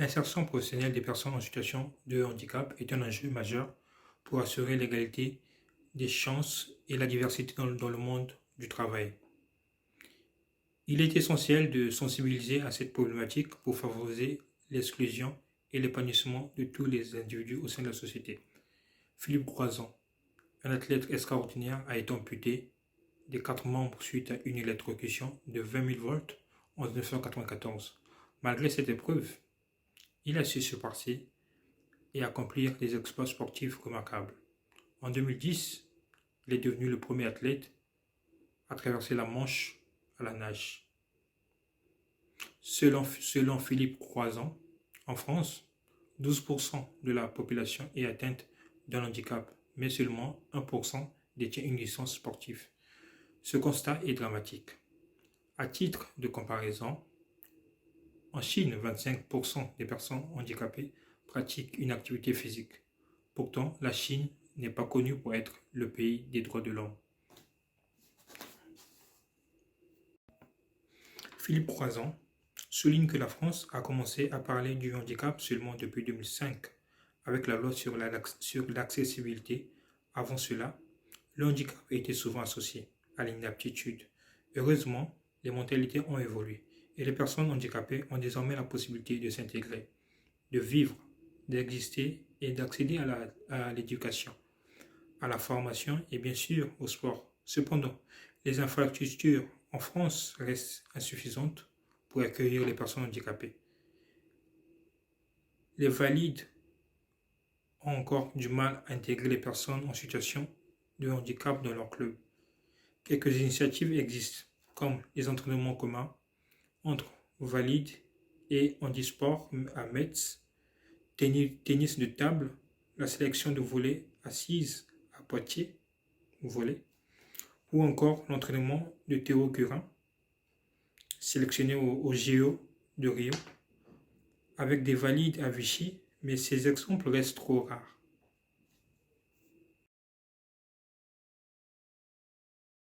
L'insertion professionnelle des personnes en situation de handicap est un enjeu majeur pour assurer l'égalité des chances et la diversité dans le monde du travail. Il est essentiel de sensibiliser à cette problématique pour favoriser l'exclusion et l'épanouissement de tous les individus au sein de la société. Philippe Croizon, un athlète extraordinaire, a été amputé des 4 membres suite à une électrocution de 20 000 volts en 1994. Malgré cette épreuve, il a su se passer et accomplir des exploits sportifs remarquables. En 2010, il est devenu le premier athlète à traverser la Manche à la nage. Selon Philippe Croizon, en France, 12% de la population est atteinte d'un handicap, mais seulement 1% détient une licence sportive. Ce constat est dramatique. À titre de comparaison, en Chine, 25% des personnes handicapées pratiquent une activité physique. Pourtant, la Chine n'est pas connue pour être le pays des droits de l'homme. Philippe Croizon souligne que la France a commencé à parler du handicap seulement depuis 2005, avec la loi sur l'accessibilité. Avant cela, le handicap était souvent associé à l'inaptitude. Heureusement, les mentalités ont évolué et les personnes handicapées ont désormais la possibilité de s'intégrer, de vivre, d'exister et d'accéder à l'éducation, à la formation et bien sûr au sport. Cependant, les infrastructures en France restent insuffisantes pour accueillir les personnes handicapées. Les valides ont encore du mal à intégrer les personnes en situation de handicap dans leur club. Quelques initiatives existent, comme les entraînements communs entre valides et handisport à Metz, tennis de table, la sélection de volley assise à Poitiers, volley, ou encore l'entraînement de Théo Gurin, sélectionné au JO de Rio, avec des valides à Vichy, mais ces exemples restent trop rares.